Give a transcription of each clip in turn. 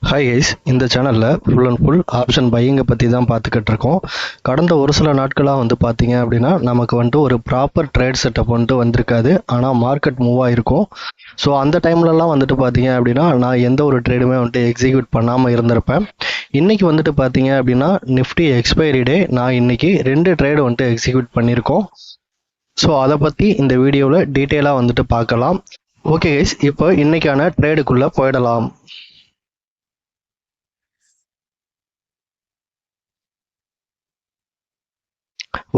Hi guys, இந்த சேனலில் full and full option பையிங்கை பற்றி தான் பார்த்துக்கிட்டு இருக்கோம். கடந்த ஒரு சில நாட்களாக பார்த்தீங்க அப்படின்னா நமக்கு ஒரு ப்ராப்பர் ட்ரேட் செட்டப் வந்திருக்காது. ஆனால் மார்க்கெட் மூவ் ஆகிருக்கும். ஸோ அந்த டைம்லலாம் பார்த்தீங்க அப்படின்னா நான் எந்த ஒரு ட்ரேடுமே எக்ஸிக்யூட் பண்ணாமல் இருந்திருப்பேன். இன்றைக்கி பார்த்தீங்க அப்படின்னா நிஃப்டி எக்ஸ்பைரி டே, நான் இன்றைக்கி 2 ட்ரேடு எக்ஸிக்யூட் பண்ணியிருக்கோம். ஸோ அதை பற்றி இந்த வீடியோவில் டீட்டெயிலாக பார்க்கலாம். ஓகே கைஸ், இப்போ இன்றைக்கான ட்ரேடுக்குள்ளே போயிடலாம்.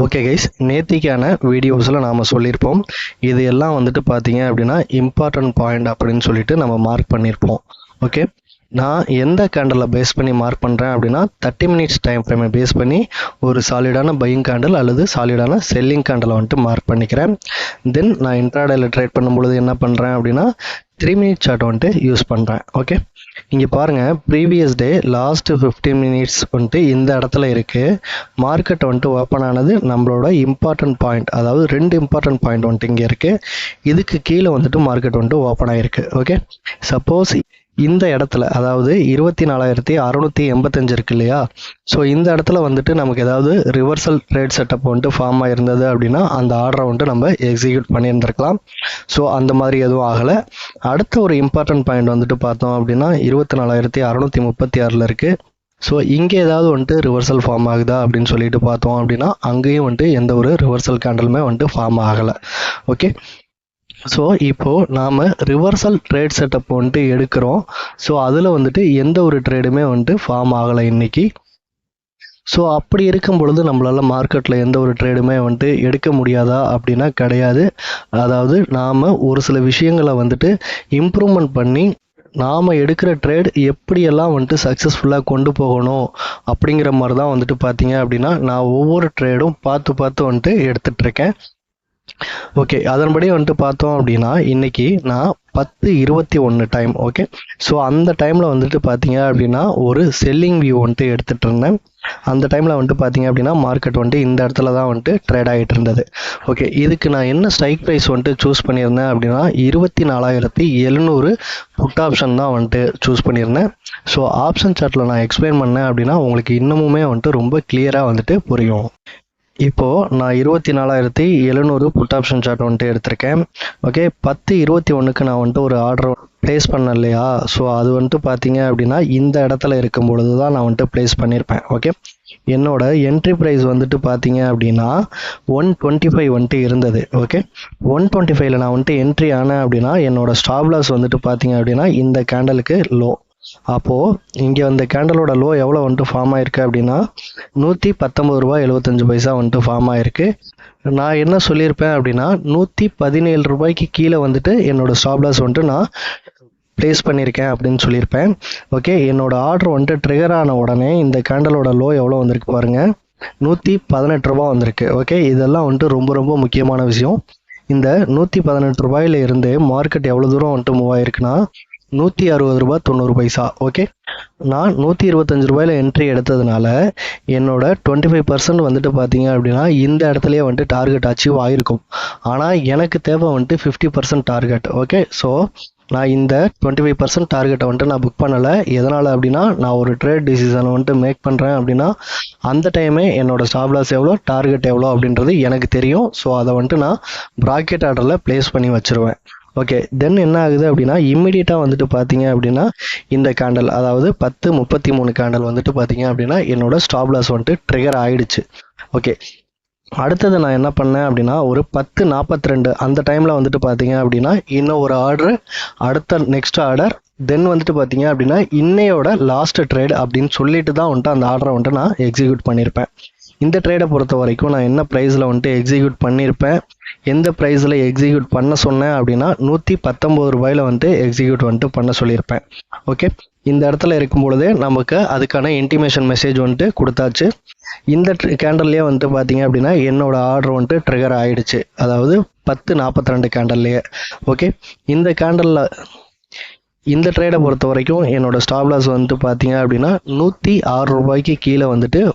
ஓகே கைஸ், நேத்திக்கான வீடியோஸில் நாம் சொல்லியிருப்போம். இது எல்லாம் பார்த்தீங்க அப்படின்னா இம்பார்ட்டன்ட் பாயிண்ட் அப்படின்னு சொல்லிட்டு நம்ம மார்க் பண்ணியிருப்போம். ஓகே, நான் எந்த கேண்டலில் பேஸ் பண்ணி மார்க் பண்ணுறேன் அப்படின்னா 30 மினிட்ஸ் டைம் ஃப்ரேமை பேஸ் பண்ணி ஒரு சாலிடான பையிங் கேண்டல் அல்லது சாலிடான செல்லிங் கேண்டலை மார்க் பண்ணிக்கிறேன். தென் நான் இன்ட்ராடேயில் ட்ரேட் பண்ணும்பொழுது என்ன பண்ணுறேன் அப்படின்னா 3 மினிட் சார்ட் யூஸ் பண்ணுறேன். ஓகே, இங்கே பாருங்கள், ப்ரீவியஸ் டே லாஸ்ட் 15 மினிட்ஸ் இந்த இடத்துல இருக்குது. மார்க்கெட் ஓப்பன் ஆனது நம்மளோட இம்பார்ட்டன்ட் பாயிண்ட், அதாவது 2 இம்பார்ட்டன்ட் பாயிண்ட் இங்கே இருக்குது. இதுக்கு கீழே மார்க்கெட் ஓப்பன் ஆகிருக்கு. ஓகே, சப்போஸ் இந்த இடத்துல அதாவது 24,685 இருக்கு இல்லையா, ஸோ இந்த இடத்துல நமக்கு ஏதாவது ரிவர்சல் ட்ரேட் செட்டப் ஃபார்ம் ஆகிருந்தது அப்படின்னா அந்த ஆர்டரை நம்ம எக்ஸிக்யூட் பண்ணியிருந்திருக்கலாம். ஸோ அந்த மாதிரி எதுவும் ஆகலை. அடுத்த ஒரு இம்பார்ட்டன்ட் பாயிண்ட் பார்த்தோம் அப்படின்னா 24,636 இருக்குது. ஸோ இங்கே ஏதாவது ரிவர்சல் ஃபார்ம் ஆகுதா அப்படின்னு சொல்லிட்டு பார்த்தோம் அப்படின்னா அங்கேயும் எந்த ஒரு ரிவர்சல் கேண்டலுமே ஃபார்ம் ஆகலை. ஓகே, ஸோ இப்போது நாம் ரிவர்சல் ட்ரேட் செட்டப் எடுக்கிறோம். ஸோ அதில் எந்த ஒரு ட்ரேடுமே ஃபார்ம் ஆகலை இன்றைக்கி. ஸோ அப்படி இருக்கும் பொழுது நம்மளால் மார்க்கெட்டில் எந்த ஒரு ட்ரேடுமே எடுக்க முடியாதா அப்படின்னா கிடையாது. அதாவது நாம் ஒரு சில விஷயங்களை இம்ப்ரூவ்மெண்ட் பண்ணி நாம் எடுக்கிற ட்ரேட் எப்படியெல்லாம் சக்ஸஸ்ஃபுல்லாக கொண்டு போகணும் அப்படிங்கிற மாதிரி தான் பார்த்தீங்க அப்படின்னா நான் ஒவ்வொரு ட்ரேடும் பார்த்து எடுத்துகிட்ருக்கேன். ஓகே, அதன்படி பார்த்தோம் அப்படின்னா இன்றைக்கி நான் 10:21 டைம். ஓகே, ஸோ அந்த டைமில் பார்த்தீங்க அப்படின்னா ஒரு செல்லிங் வியூ எடுத்துகிட்டு இருந்தேன். அந்த டைமில் பார்த்தீங்க அப்படின்னா மார்க்கெட் இந்த இடத்துல தான் ட்ரேட் ஆகிட்டு இருந்தது. ஓகே, இதுக்கு நான் என்ன ஸ்ட்ரைக் ப்ரைஸ் சூஸ் பண்ணியிருந்தேன் அப்படின்னா 24,700 புட் ஆப்ஷன் தான் சூஸ் பண்ணியிருந்தேன். ஸோ ஆப்ஷன் சார்ட்டில் நான் எக்ஸ்பிளைன் பண்ணேன் அப்படின்னா உங்களுக்கு இன்னமுமே ரொம்ப கிளியராக புரியும். இப்போது நான் 24,700 புட் ஆப்ஷன் சார்ட் எடுத்திருக்கேன். ஓகே, 10:21க்கு நான் ஒரு ஆர்டர் ப்ளேஸ் பண்ணேன் இல்லையா, ஸோ அது பார்த்தீங்க அப்படின்னா இந்த இடத்துல இருக்கும் பொழுது தான் நான் ப்ளேஸ் பண்ணியிருப்பேன். ஓகே, என்னோட என்ட்ரி ப்ரைஸ் பார்த்தீங்க அப்படின்னா 125 இருந்தது. ஓகே, 125ல் நான் என்ட்ரி ஆனேன் அப்படின்னா என்னோட ஸ்டாப் லாஸ் பார்த்தீங்க அப்படின்னா இந்த கேண்டலுக்கு லோ. அப்போது இங்கே அந்த கேண்டலோட லோ எவ்வளோ ஃபார்ம் ஆகிருக்கு அப்படின்னா 119.75 ரூபா ஃபார்ம் ஆகிருக்கு. நான் என்ன சொல்லியிருப்பேன் அப்படின்னா 117 ரூபாய்க்கு கீழே என்னோடய ஸ்டாப் லாஸ் நான் ப்ளேஸ் பண்ணியிருக்கேன் அப்படின்னு சொல்லியிருப்பேன். ஓகே, என்னோட ஆர்டர் ட்ரிகர் ஆன உடனே இந்த கேண்டலோட லோ எவ்வளோ வந்திருக்கு பாருங்கள், 118 ரூபா வந்திருக்கு. ஓகே, இதெல்லாம் ரொம்ப ரொம்ப முக்கியமான விஷயம். இந்த 118 ரூபாயில இருந்து மார்க்கெட் எவ்வளோ தூரம் மூவ் ஆயிருக்குன்னா 160 ரூபா 90 பைசா. ஓகே, நான் 125 ரூபாயில் என்ட்ரி எடுத்ததுனால என்னோட 25% பார்த்தீங்க அப்படின்னா இந்த இடத்துலையே டார்கெட் அச்சீவ் ஆகிருக்கும். ஆனால் எனக்கு தேவை 50% டார்கெட். ஓகே, ஸோ நான் இந்த 25% டார்கெட்டை நான் புக் பண்ணலை. எதனால் அப்படின்னா நான் ஒரு ட்ரேட் டிசிஷனை மேக் பண்ணுறேன் அப்படின்னா அந்த டைமே என்னோட ஸ்டாப் லாஸ் எவ்வளோ, டார்கெட் எவ்வளோ அப்படின்றது எனக்கு தெரியும். ஸோ அதை நான் ப்ராக்கெட் ஆர்டரில் ப்ளேஸ் பண்ணி வச்சுருவேன். ஓகே, தென் என்ன ஆகுது அப்படின்னா இம்மிடியட்டாக பார்த்தீங்க அப்படின்னா இந்த கேண்டல், அதாவது 10:33 கேண்டல் பார்த்தீங்க அப்படின்னா என்னோட ஸ்டாப் லாஸ் ட்ரிகர் ஆகிடுச்சு. ஓகே, அடுத்தது நான் என்ன பண்ணேன் அப்படின்னா ஒரு 10:42 அந்த டைமில் பார்த்தீங்க அப்படின்னா இன்னும் ஒரு ஆர்டர், அடுத்த நெக்ஸ்ட் ஆர்டர், தென் பார்த்தீங்க அப்படின்னா இன்னையோட லாஸ்ட் ட்ரேட் அப்படின்னு சொல்லிட்டு தான் அந்த ஆர்டரை நான் எக்ஸிக்யூட் பண்ணியிருப்பேன். இந்த ட்ரேடை பொறுத்த வரைக்கும் நான் என்ன ப்ரைஸில் எக்ஸிக்யூட் பண்ணியிருப்பேன், எந்த ப்ரைஸில் எக்ஸிக்யூட் பண்ண சொன்னேன் அப்படின்னா 119 ரூபாயில் எக்ஸிக்யூட் பண்ண சொல்லியிருப்பேன். ஓகே, இந்த இடத்துல இருக்கும் பொழுதே நமக்கு அதுக்கான இன்டிமேஷன் மெசேஜ் கொடுத்தாச்சு. இந்த கேண்டல்லையே பார்த்தீங்க அப்படின்னா என்னோட ஆர்டர் ட்ரிகர் ஆகிடுச்சு, அதாவது 10:42 கேண்டல்லையே. ஓகே, இந்த கேண்டலில் இந்த ட்ரேடை பொறுத்த வரைக்கும் என்னோட ஸ்டாப் லாஸ் பார்த்தீங்க அப்படின்னா 106 ரூபாய்க்கு கீழே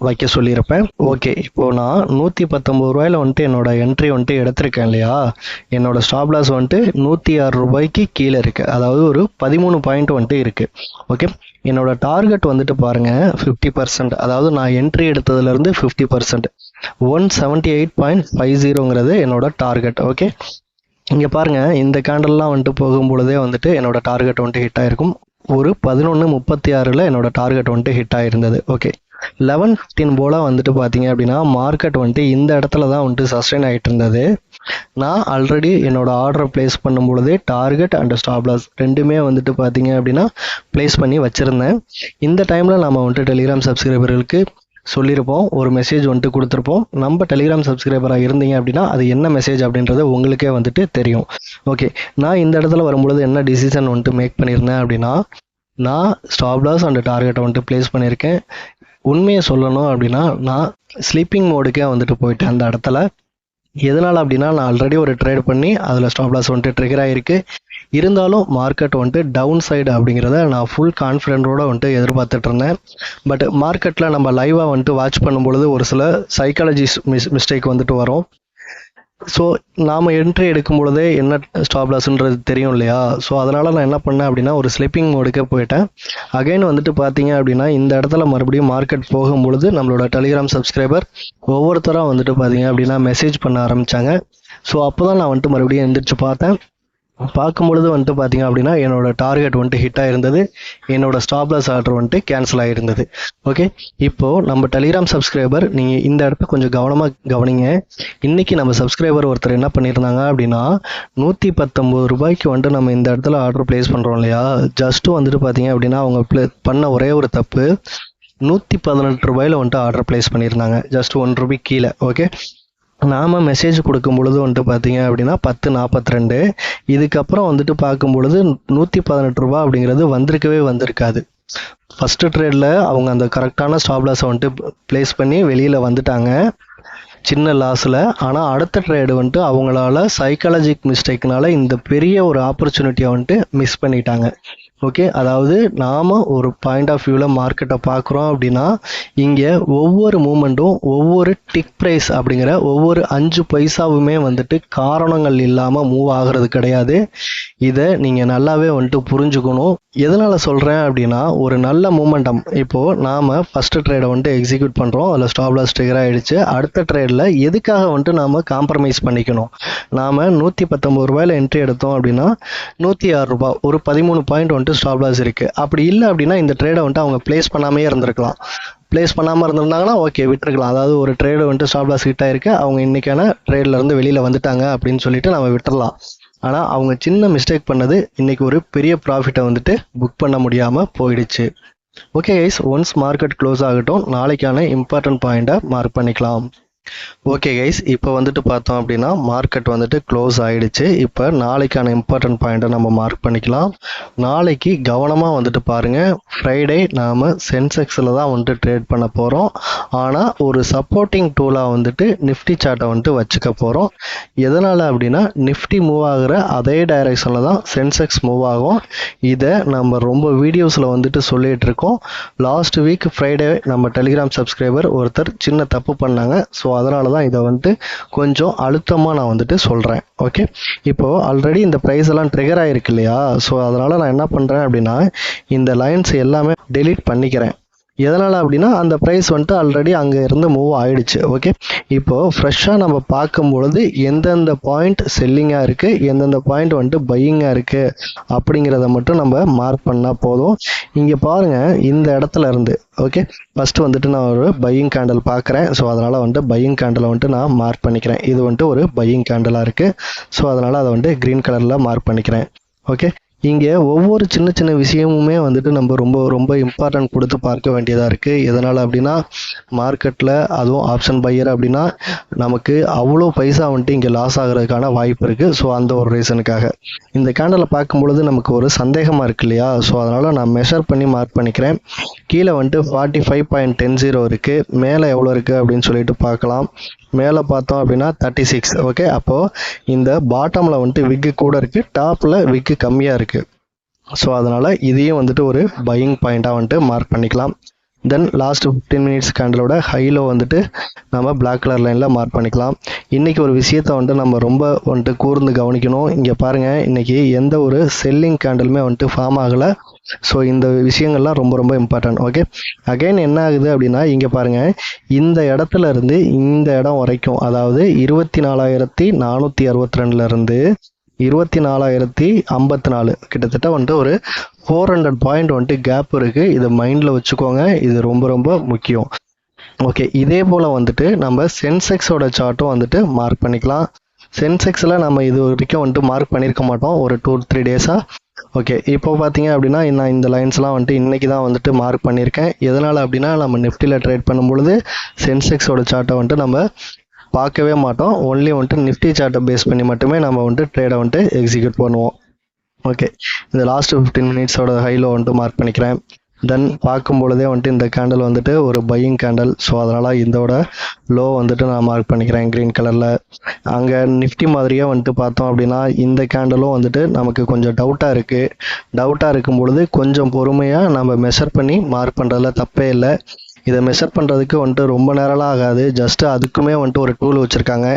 வைக்க சொல்லியிருப்பேன். ஓகே, இப்போது நான் 119 ரூபாயில் என்னோட என்ட்ரி எடுத்திருக்கேன் இல்லையா, என்னோட ஸ்டாப் லாஸ் 106 ரூபாய்க்கு கீழே இருக்குது, அதாவது ஒரு 13 பாயிண்ட் இருக்குது. ஓகே, என்னோட டார்கெட் வந்துட்டு பாருங்கள் 50%, அதாவது நான் என்ட்ரி எடுத்ததுலேருந்து 50%, 178.50ங்கிறது என்னோட டார்கெட். ஓகே, இங்கே பாருங்கள், இந்த கேண்டல்லாம் வந்துட்டு போகும்பொழுதே வந்துட்டு என்னோட டார்கெட் வந்துட்டு ஹிட் ஆகிருக்கும். ஒரு 11:36 என்னோட டார்கெட் வந்துட்டு ஹிட் ஆகிருந்தது. ஓகே, 11:15 போல் வந்துட்டு பார்த்தீங்க அப்படின்னா மார்க்கெட் வந்துட்டு இந்த இடத்துல தான் வந்துட்டு சஸ்டெயின் ஆகிட்டு இருந்தது. நான் ஆல்ரெடி என்னோட ஆர்டரை ப்ளேஸ் பண்ணும் பொழுதே டார்கெட் அண்ட் ஸ்டாப் லாஸ் ரெண்டுமே வந்துட்டு பார்த்தீங்க அப்படின்னா ப்ளேஸ் பண்ணி வச்சுருந்தேன். இந்த டைமில் நம்ம வந்துட்டு டெலிகிராம் சப்ஸ்கிரைபர்களுக்கு சொல்லியிருப்போம், ஒரு மெசேஜ் வந்துட்டு கொடுத்துருப்போம். நம்ம டெலிகிராம் சப்ஸ்கிரைபராக இருந்தீங்க அப்படின்னா அது என்ன மெசேஜ் அப்படின்றது உங்களுக்கே வந்துட்டு தெரியும். ஓகே, நான் இந்த இடத்துல வரும்பொழுது என்ன டிசிஷன் வந்துட்டு மேக் பண்ணியிருந்தேன் அப்படின்னா, நான் ஸ்டாப் லாஸ் அண்ட் டார்கெட்டை வந்துட்டு ப்ளேஸ் பண்ணியிருக்கேன். உண்மையை சொல்லணும் அப்படின்னா நான் ஸ்லீப்பிங் மோடுக்கே வந்துட்டு போயிட்டேன் அந்த இடத்துல. எதனால் அப்படின்னா, நான் ஆல்ரெடி ஒரு ட்ரேட் பண்ணி அதில் ஸ்டாப் லாஸ் வந்துட்டு ட்ரிகர் ஆகிருக்கு. இருந்தாலும் மார்க்கெட் வந்துட்டு டவுன் சைடு அப்படிங்கிறத நான் ஃபுல் கான்ஃபிடென்ட்டோடு வந்துட்டு எதிர்பார்த்துட்டு இருந்தேன். பட் மார்க்கெட்டில் நம்ம லைவாக வந்துட்டு வாட்ச் பண்ணும்பொழுது ஒரு சில சைக்காலஜி மிஸ்டேக் வந்துட்டு வரும். ஸோ நாம் என்ட்ரி எடுக்கும் பொழுதே என்ன ஸ்டாப் லாஸ்ன்றது தெரியும் இல்லையா? ஸோ அதனால் நான் என்ன பண்ணேன் அப்படின்னா ஒரு ஸ்லிப்பிங் மோடுக்கே போயிட்டேன். அகைன் வந்துட்டு பார்த்தீங்க அப்படின்னா இந்த இடத்துல மறுபடியும் மார்க்கெட் போகும்பொழுது நம்மளோட டெலிகிராம் சப்ஸ்கிரைபர் ஒவ்வொருத்தராக வந்துட்டு பார்த்தீங்க அப்படின்னா மெசேஜ் பண்ண ஆரம்பித்தாங்க. ஸோ அப்போ தான் நான் வந்துட்டு மறுபடியும் எந்திரிச்சு பார்த்தேன். பார்க்கும்பொழுது வந்துட்டு பார்த்தீங்க அப்படின்னா என்னோட டார்கெட் வந்துட்டு ஹிட் ஆகிருந்தது, என்னோட ஸ்டாப் லாஸ் ஆர்டர் வந்துட்டு கேன்சல் ஆகிருந்தது. ஓகே, இப்போது நம்ம டெலிகிராம் சப்ஸ்கிரைபர் நீங்கள் இந்த இடத்த கொஞ்சம் கவனமாக கவனிங்க. இன்றைக்கி நம்ம சப்ஸ்கிரைபர் ஒருத்தர் என்ன பண்ணியிருந்தாங்க அப்படின்னா, 119 ரூபாய்க்கு வந்துட்டு நம்ம இந்த இடத்துல ஆர்டர் ப்ளேஸ் பண்ணுறோம் இல்லையா? ஜஸ்ட்டு வந்துட்டு பார்த்தீங்க அப்படின்னா அவங்க பண்ண ஒரே ஒரு தப்பு, 118 ரூபாயில் வந்துட்டு ஆர்டர் ப்ளேஸ் பண்ணியிருந்தாங்க, ஜஸ்ட் 1 ரூபாய் கீழே. ஓகே, நாம் மெசேஜ் கொடுக்கும் பொழுது வந்துட்டு பார்த்தீங்க அப்படின்னா 10:42, இதுக்கப்புறம் வந்துட்டு பார்க்கும் பொழுது 118 ரூபா அப்படிங்கிறது வந்திருக்காது. ஃபஸ்ட்டு ட்ரேடில் அவங்க அந்த கரெக்டான ஸ்டாப் லாஸை வந்துட்டு ப்ளேஸ் பண்ணி வெளியில் வந்துட்டாங்க சின்ன லாஸில். ஆனால் அடுத்த ட்ரேடு வந்துட்டு அவங்களால சைக்காலஜிக் மிஸ்டேக்னால இந்த பெரிய ஒரு ஆப்பர்ச்சுனிட்டியை வந்துட்டு மிஸ் பண்ணிட்டாங்க. ஓகே, அதாவது நாம் ஒரு பாயிண்ட் ஆஃப் வியூவில் மார்க்கெட்டை பார்க்குறோம் அப்படின்னா இங்கே ஒவ்வொரு மூமெண்ட்டும் ஒவ்வொரு டிக் ப்ரைஸ் அப்படிங்கிற ஒவ்வொரு 5 பைசாவுமே வந்துட்டு காரணங்கள் இல்லாமல் மூவ் ஆகிறது கிடையாது. இதை நீங்கள் நல்லாவே வந்துட்டு புரிஞ்சுக்கணும். எதனால் சொல்கிறேன் அப்படின்னா, ஒரு நல்ல மூமெண்டம் இப்போது நாம் ஃபஸ்ட்டு ட்ரேடை வந்துட்டு எக்ஸிக்யூட் பண்ணுறோம், அதில் ஸ்டாப் லாஸ் ட்ரிகர் ஆகிடுச்சு. அடுத்த ட்ரேடில் எதுக்காக வந்துட்டு நாம் காம்ப்ரமைஸ் பண்ணிக்கணும்? நாம் 119 ரூபாயில் என்ட்ரி எடுத்தோம் அப்படின்னா 106 ரூபா, ஒரு 13 பாயிண்ட் வந்துட்டு ஸ்டாப் லாஸ் இருக்குது. அப்படி இல்லை அப்படின்னா இந்த ட்ரேடை வந்துட்டு அவங்க ப்ளேஸ் பண்ணாமே இருந்திருக்கலாம். ப்ளேஸ் பண்ணாமல் இருந்திருந்தாங்கன்னா ஓகே விட்டுருக்கலாம். அதாவது ஒரு ட்ரேடு வந்துட்டு ஸ்டாப் லாஸ் ஹிட் ஆகிருக்கு, அவங்க இன்றைக்கான ட்ரேட்லேருந்து வெளியில் வந்துட்டாங்க அப்படின்னு சொல்லிட்டு நம்ம விட்டுறலாம். ஆனால் அவங்க சின்ன மிஸ்டேக் பண்ணது இன்றைக்கி ஒரு பெரிய ப்ராஃபிட்டை வந்துட்டு புக் பண்ண முடியாமல் போயிடுச்சு. Okay guys, once market close ஆகட்டும், நாளைக்கான இம்பார்ட்டன்ட் பாயிண்ட்டை மார்க் பண்ணிக்கலாம். ஓகே கைஸ், இப்போ வந்துட்டு பார்த்தோம் அப்படின்னா மார்க்கெட் வந்துட்டு க்ளோஸ் ஆகிடுச்சு. இப்போ நாளைக்கான இம்பார்ட்டன்ட் பாயிண்ட்டை நம்ம மார்க் பண்ணிக்கலாம். நாளைக்கு கவனமாக வந்துட்டு பாருங்கள். ஃப்ரைடே நாம் சென்செக்ஸில் தான் வந்துட்டு ட்ரேட் பண்ண போகிறோம். ஆனால் ஒரு சப்போர்ட்டிங் டூலாக வந்துட்டு நிஃப்டி சார்ட்டை வந்துட்டு வச்சுக்க போகிறோம். எதனால் அப்படின்னா நிஃப்டி மூவ் ஆகிற அதே டைரெக்ஷனில் தான் சென்செக்ஸ் மூவ் ஆகும். இதை நம்ம ரொம்ப வீடியோஸில் வந்துட்டு சொல்லிகிட்டு இருக்கோம். லாஸ்ட் வீக் ஃப்ரைடே நம்ம டெலிகிராம் சப்ஸ்கிரைபர் ஒருத்தர் சின்ன தப்பு பண்ணாங்க. ஸோ அதனால தான் இதை வந்துட்டு கொஞ்சம் அழுத்தமாக நான் வந்துட்டு சொல்கிறேன். ஓகே, இப்போது ஆல்ரெடி இந்த ப்ரைஸ் எல்லாம் ட்ரிகர் ஆகிருக்கு இல்லையா? ஸோ அதனால் நான் என்ன பண்ணுறேன் அப்படின்னா இந்த லைன்ஸ் எல்லாமே டெலீட் பண்ணிக்கிறேன். எதனால் அப்படின்னா அந்த ப்ரைஸ் வந்துட்டு ஆல்ரெடி அங்கே இருந்து மூவ் ஆகிடுச்சு. ஓகே, இப்போது ஃப்ரெஷ்ஷாக நம்ம பார்க்கும்பொழுது எந்தெந்த பாயிண்ட் செல்லிங்காக இருக்குது, எந்தெந்த பாயிண்ட் வந்துட்டு பையிங்காக இருக்குது அப்படிங்கிறத மட்டும் நம்ம மார்க் பண்ணால் போதும். இங்கே பாருங்கள், இந்த இடத்துல இருந்து ஓகே ஃபஸ்ட்டு வந்துட்டு நான் ஒரு பையிங் கேண்டில் பார்க்குறேன். ஸோ அதனால் வந்துட்டு பையிங் கேண்டிலை வந்துட்டு நான் மார்க் பண்ணிக்கிறேன். இது வந்துட்டு ஒரு பையிங் கேண்டிலாக இருக்குது. ஸோ அதனால் அதை வந்துட்டு க்ரீன் கலரில் மார்க் பண்ணிக்கிறேன். ஓகே, இங்கே ஒவ்வொரு சின்ன சின்ன விஷயமுமே வந்துட்டு நம்ம ரொம்ப ரொம்ப இம்பார்ட்டன்ட் கொடுத்து பார்க்க வேண்டியதாக இருக்குது. எதனால் அப்படின்னா மார்க்கெட்டில் அதுவும் ஆப்ஷன் பையர் அப்படின்னா நமக்கு அவ்வளோ பைசா வந்துட்டு இங்கே லாஸ் ஆகிறதுக்கான வாய்ப்பு இருக்குது. ஸோ அந்த ஒரு ரீசனுக்காக இந்த கேண்டலை பார்க்கும்பொழுது நமக்கு ஒரு சந்தேகமாக இருக்கு இல்லையா? ஸோ அதனால் நான் மெஷர் பண்ணி மார்க் பண்ணிக்கிறேன். கீழே வந்துட்டு 45.10 இருக்குது, மேலே எவ்வளோ இருக்குது அப்படின்னு சொல்லிட்டு பார்க்கலாம். மேலே பார்த்தோம் அப்படின்னா 36. ஓகே, அப்போது இந்த பாட்டமில் வந்துட்டு விக்கு கூட இருக்குது, டாப்பில் விக்கு கம்மியாக இருக்குது. ஸோ அதனால் இதையும் வந்துட்டு ஒரு பையிங் பாயிண்ட்டாக வந்துட்டு மார்க் பண்ணிக்கலாம். தென் லாஸ்ட் 15 மினிட்ஸ் கேண்டலோட ஹைலோ வந்துட்டு நம்ம பிளாக் கலர் லைனில் மார்க் பண்ணிக்கலாம். இன்றைக்கி ஒரு விஷயத்தை வந்துட்டு நம்ம ரொம்ப வந்துட்டு கூர்ந்து கவனிக்கணும். இங்கே பாருங்கள், இன்றைக்கி எந்த ஒரு செல்லிங் கேண்டலுமே வந்துட்டு ஃபார்ம் ஆகலை. ஸோ இந்த விஷயங்கள்லாம் ரொம்ப ரொம்ப இம்பார்ட்டன்ட். ஓகே, அகைன் என்ன ஆகுது அப்படின்னா, இங்கே பாருங்கள், இந்த இடத்துல இருந்து இந்த இடம் வரைக்கும், அதாவது 24,462 24,054 கிட்டத்தட்ட வந்துட்டு ஒரு 400 பாயிண்ட் வந்துட்டு கேப் இருக்குது. இதை மைண்டில் வச்சுக்கோங்க, இது ரொம்ப ரொம்ப முக்கியம். ஓகே, இதே போல் வந்துட்டு நம்ம சென்செக்ஸோட சார்ட்டும் வந்துட்டு மார்க் பண்ணிக்கலாம். சென்செக்ஸில் நம்ம இது வரைக்கும் வந்துட்டு மார்க் பண்ணியிருக்க மாட்டோம் ஒரு 2-3 டேஸாக. ஓகே, இப்போ பார்த்தீங்க அப்படின்னா நான் இந்த லைன்ஸ்லாம் வந்துட்டு இன்றைக்கி தான் வந்துட்டு மார்க் பண்ணியிருக்கேன். எதனால் அப்படின்னா, நம்ம நிஃப்டியில் ட்ரேட் பண்ணும்பொழுது சென்செக்ஸோட சார்ட்டை வந்துட்டு நம்ம பார்க்கவே மாட்டோம். ஒன்லி வந்துட்டு நிஃப்டி சார்ட்டை பேஸ் பண்ணி மட்டுமே நம்ம வந்துட்டு ட்ரேடை வந்துட்டு எக்ஸிக்யூட் பண்ணுவோம். ஓகே, இந்த லாஸ்ட் 15 மினிட்ஸோட ஹைலோ வந்துட்டு மார்க் பண்ணிக்கிறேன். தென் பார்க்கும் பொழுதே வந்துட்டு இந்த கேண்டில் வந்துட்டு ஒரு பையிங் கேண்டில். ஸோ அதனால் இதோட லோ வந்துட்டு நான் மார்க் பண்ணிக்கிறேன் க்ரீன் கலரில். அங்கே நிஃப்டி மாதிரியே வந்துட்டு பார்த்தோம் அப்படின்னா இந்த கேண்டலும் வந்துட்டு நமக்கு கொஞ்சம் டவுட்டாக இருக்கும் பொழுது கொஞ்சம் பொறுமையாக நம்ம மெஷர் பண்ணி மார்க் பண்ணுறதுல தப்பே இல்லை. இதை மெஷர் பண்ணுறதுக்கு வந்துட்டு ரொம்ப நேரம்லாம் ஆகாது. ஜஸ்ட்டு அதுக்குமே வந்துட்டு ஒரு டூல் வச்சுருக்காங்க.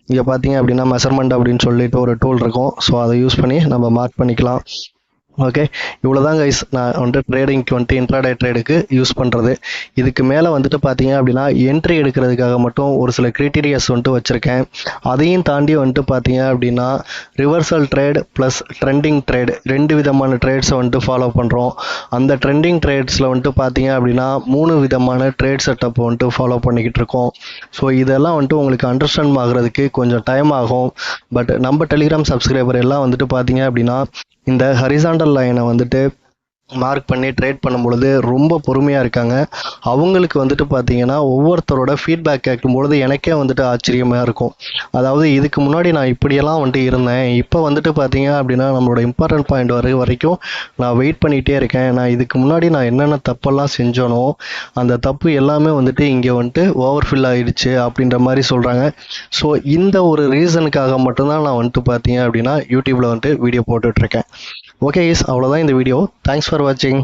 இங்கே பார்த்தீங்க அப்படின்னா மெஷர்மெண்ட் அப்படின்னு சொல்லிட்டு ஒரு டூல் இருக்கும். ஸோ அதை யூஸ் பண்ணி நம்ம மார்க் பண்ணிக்கலாம். ஓகே, இவ்வளோதான் கைஸ் நான் வந்துட்டு ட்ரேடிங்க்கு வந்துட்டு இன்ட்ராடே ட்ரேடுக்கு யூஸ் பண்ணுறது. இதுக்கு மேலே வந்துட்டு பார்த்தீங்க அப்படின்னா என்ட்ரி எடுக்கிறதுக்காக மட்டும் ஒரு சில க்ரைட்டீரியாஸ் வந்துட்டு வச்சுருக்கேன். அதையும் தாண்டி வந்துட்டு பார்த்தீங்க அப்படின்னா reversal trade plus trending trade 2 விதமான ட்ரேட்ஸை வந்துட்டு ஃபாலோ பண்ணுறோம். அந்த ட்ரெண்டிங் ட்ரேட்ஸில் வந்துட்டு பார்த்தீங்க அப்படின்னா 3 விதமான ட்ரேட் செட்டப் வந்துட்டு ஃபாலோ பண்ணிக்கிட்டு இருக்கோம். ஸோ இதெல்லாம் வந்துட்டு உங்களுக்கு அண்டர்ஸ்டாண்ட் ஆகிறதுக்கு கொஞ்சம் டைம் ஆகும். பட் நம்ம டெலிகிராம் சப்ஸ்கிரைபர் எல்லாம் வந்துட்டு பார்த்தீங்க அப்படின்னா இந்த ஹரிசாண்டல் லைனை வந்துட்டு மார்க் பண்ணி ட்ரேட் பண்ணும்பொழுது ரொம்ப பொறுமையாக இருக்காங்க. அவங்களுக்கு வந்துட்டு பார்த்தீங்கன்னா ஒவ்வொருத்தரோட ஃபீட்பேக் கேட்கும்பொழுது எனக்கே வந்துட்டு ஆச்சரியமாக இருக்கும். அதாவது இதுக்கு முன்னாடி நான் இப்படியெல்லாம் வந்துட்டு இருந்தேன், இப்போ வந்துட்டு பார்த்தீங்க அப்படின்னா நம்மளோட இம்பார்ட்டன்ட் பாயிண்ட் வரைக்கும் நான் வெயிட் பண்ணிகிட்டே இருக்கேன். நான் இதுக்கு முன்னாடி நான் என்னென்ன தப்பெல்லாம் செஞ்சோனோ அந்த தப்பு எல்லாமே வந்துட்டு இங்கே வந்துட்டு ஓவர்ஃபில் ஆகிடுச்சு அப்படின்ற மாதிரி சொல்கிறாங்க. ஸோ இந்த ஒரு ரீசனுக்காக மட்டும்தான் நான் வந்துட்டு பார்த்தீங்க அப்படின்னா யூடியூப்பில் வந்துட்டு வீடியோ போட்டுட்ருக்கேன். ஓகே கைஸ், அவ்வளோதான் இந்த வீடியோ. தேங்க்ஸ் ஃபார் வாட்சிங்.